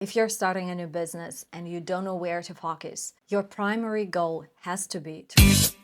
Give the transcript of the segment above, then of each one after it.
If you're starting a new business and you don't know where to focus, your primary goal has to be to...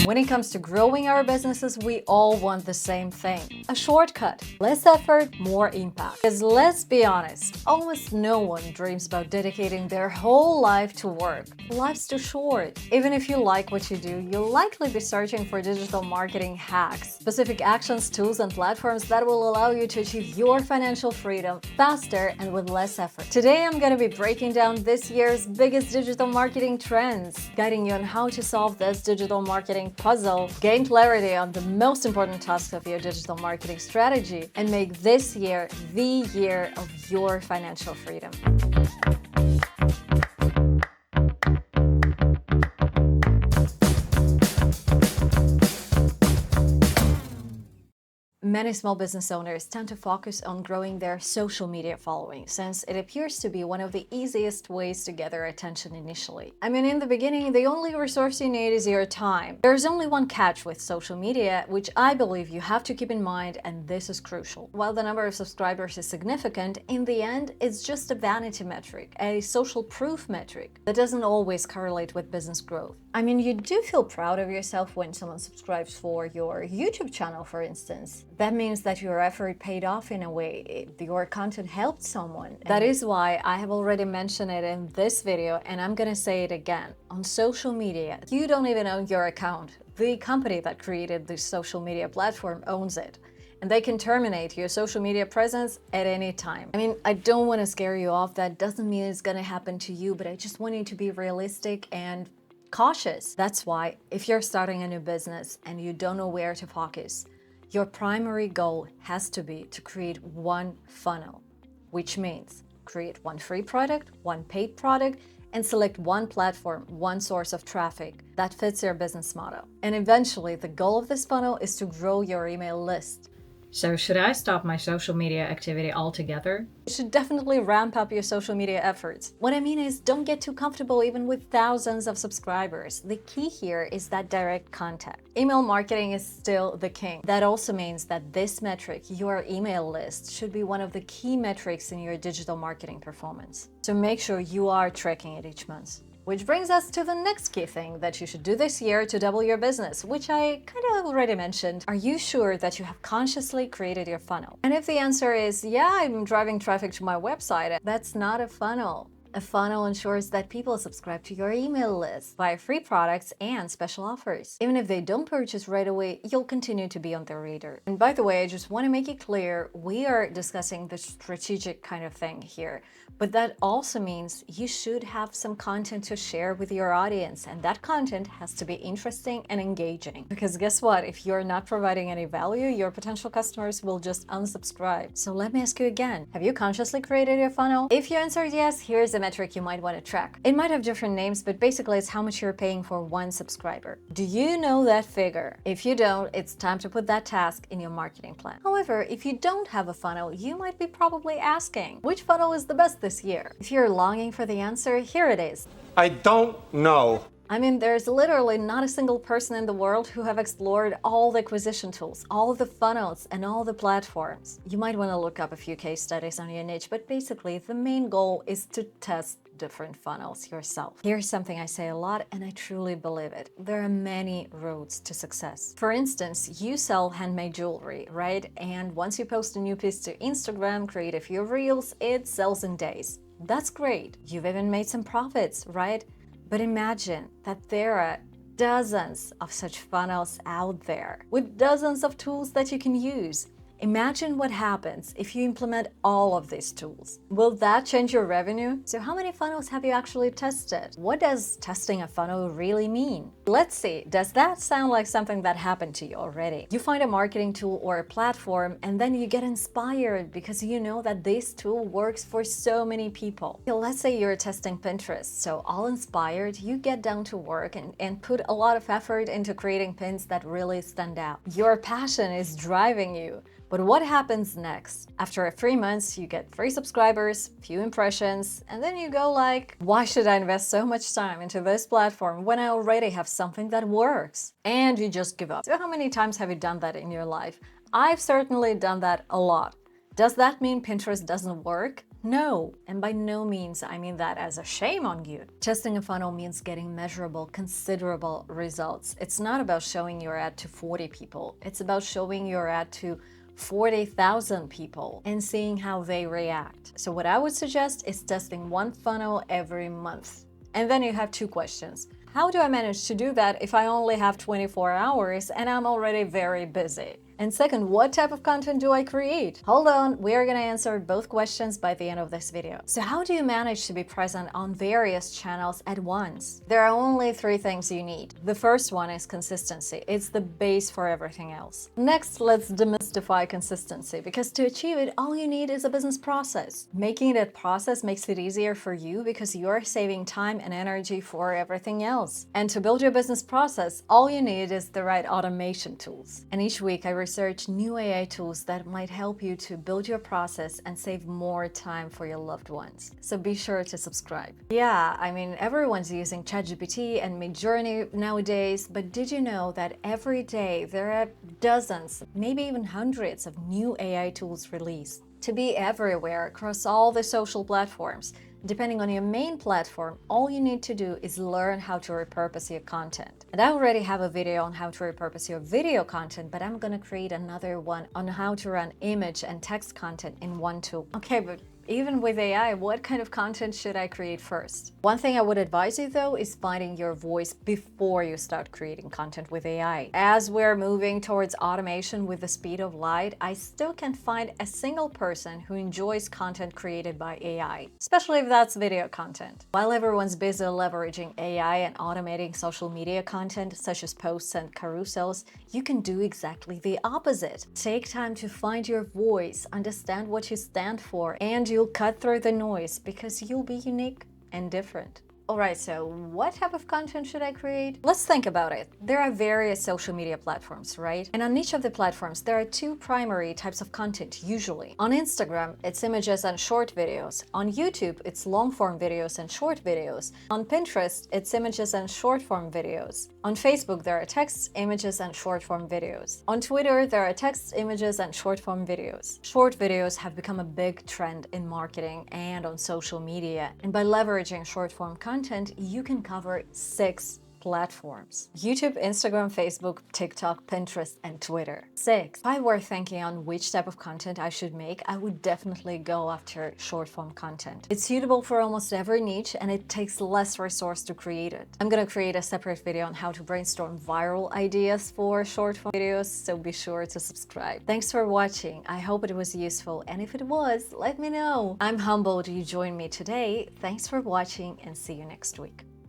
When it comes to growing our businesses, we all want the same thing. A shortcut. Less effort, more impact. Because let's be honest, almost no one dreams about dedicating their whole life to work. Life's too short. Even if you like what you do, you'll likely be searching for digital marketing hacks, specific actions, tools, and platforms that will allow you to achieve your financial freedom faster and with less effort. Today, I'm going to be breaking down this year's biggest digital marketing trends, guiding you on how to solve this digital marketing puzzle, gain clarity on the most important tasks of your digital marketing strategy, and make this year the year of your financial freedom. Many small business owners tend to focus on growing their social media following, since it appears to be one of the easiest ways to get their attention initially. I mean, in the beginning, the only resource you need is your time. There's only one catch with social media, which I believe you have to keep in mind, and this is crucial. While the number of subscribers is significant, in the end, it's just a vanity metric, a social proof metric that doesn't always correlate with business growth. I mean, you do feel proud of yourself when someone subscribes for your YouTube channel, for instance. That means that your effort paid off in a way. Your content helped someone. That is why I have already mentioned it in this video, and I'm gonna say it again. On social media, you don't even own your account. The company that created this social media platform owns it, and they can terminate your social media presence at any time. I mean, I don't want to scare you off. That doesn't mean it's gonna happen to you, but I just want you to be realistic and cautious. That's why, if you're starting a new business and you don't know where to focus, your primary goal has to be to create one funnel, which means create one free product, one paid product, and select one platform, one source of traffic that fits your business model. And eventually, the goal of this funnel is to grow your email list. So should I stop my social media activity altogether? You should definitely ramp up your social media efforts. What I mean is, don't get too comfortable even with thousands of subscribers. The key here is that direct contact. Email marketing is still the king. That also means that this metric, your email list, should be one of the key metrics in your digital marketing performance. So make sure you are tracking it each month. Which brings us to the next key thing that you should do this year to double your business, which I kind of already mentioned. Are you sure that you have consciously created your funnel? And if the answer is, yeah, I'm driving traffic to my website, that's not a funnel. A funnel ensures that people subscribe to your email list, buy free products and special offers. Even if they don't purchase right away, you'll continue to be on their radar. And by the way, I just want to make it clear, we are discussing the strategic kind of thing here. But that also means you should have some content to share with your audience, and that content has to be interesting and engaging. Because guess what? If you're not providing any value, your potential customers will just unsubscribe. So let me ask you again, have you consciously created your funnel? If you answered yes, here's a metric you might want to track. It might have different names, but basically it's how much you're paying for one subscriber. Do you know that figure? If you don't, it's time to put that task in your marketing plan. However, if you don't have a funnel, you might be probably asking, which funnel is the best this year? If you're longing for the answer, here it is. I don't know. I mean, there's literally not a single person in the world who have explored all the acquisition tools, all the funnels, and all the platforms. You might want to look up a few case studies on your niche, but basically the main goal is to test different funnels yourself. Here's something I say a lot, and I truly believe it. There are many roads to success. For instance, you sell handmade jewelry, right? And once you post a new piece to Instagram, create a few reels, it sells in days. That's great. You've even made some profits, right? But imagine that there are dozens of such funnels out there with dozens of tools that you can use. Imagine what happens if you implement all of these tools. Will that change your revenue? So how many funnels have you actually tested? What does testing a funnel really mean? Let's see, does that sound like something that happened to you already? You find a marketing tool or a platform, and then you get inspired because you know that this tool works for so many people. Let's say you're testing Pinterest, so all inspired, you get down to work and put a lot of effort into creating pins that really stand out. Your passion is driving you. But what happens next? After 3 months, you get 3 subscribers, few impressions, and then you go like, why should I invest so much time into this platform when I already have something that works? And you just give up. So how many times have you done that in your life? I've certainly done that a lot. Does that mean Pinterest doesn't work? No, and by no means I mean that as a shame on you. Testing a funnel means getting measurable, considerable results. It's not about showing your ad to 40 people. It's about showing your ad to 40,000 people and seeing how they react. So what I would suggest is testing one funnel every month. And then you have two questions. How do I manage to do that if I only have 24 hours and I'm already very busy? And second, what type of content do I create? Hold on, we are gonna answer both questions by the end of this video. So how do you manage to be present on various channels at once? There are only three things you need. The first one is consistency. It's the base for everything else. Next, let's demystify consistency, because to achieve it, all you need is a business process. Making that process makes it easier for you because you're saving time and energy for everything else. And to build your business process, all you need is the right automation tools. And each week I research new AI tools that might help you to build your process and save more time for your loved ones. So be sure to subscribe. Yeah, I mean, everyone's using ChatGPT and Midjourney nowadays, but did you know that every day there are dozens, maybe even hundreds of new AI tools released? To be everywhere across all the social platforms. Depending on your main platform, all you need to do is learn how to repurpose your content. And I already have a video on how to repurpose your video content, but I'm gonna create another one on how to run image and text content in one tool. Okay, but even with AI, what kind of content should I create first? One thing I would advise you though is finding your voice before you start creating content with AI. As we're moving towards automation with the speed of light, I still can't find a single person who enjoys content created by AI, especially if that's video content. While everyone's busy leveraging AI and automating social media content such as posts and carousels, you can do exactly the opposite. Take time to find your voice, understand what you stand for, and you'll cut through the noise because you'll be unique and different. Alright, so what type of content should I create? Let's think about it. There are various social media platforms, right? And on each of the platforms, there are two primary types of content, usually. On Instagram, it's images and short videos. On YouTube, it's long-form videos and short videos. On Pinterest, it's images and short-form videos. On Facebook, there are texts, images, and short-form videos. On Twitter, there are texts, images, and short-form videos. Short videos have become a big trend in marketing and on social media. And by leveraging short-form content, you can cover 6 platforms: YouTube, Instagram, Facebook, TikTok, Pinterest, and Twitter. 6. If I were thinking on which type of content I should make, I would definitely go after short-form content. It's suitable for almost every niche and it takes less resource to create it. I'm gonna create a separate video on how to brainstorm viral ideas for short-form videos, so be sure to subscribe. Thanks for watching. I hope it was useful, and if it was, let me know. I'm humbled you joined me today. Thanks for watching and see you next week.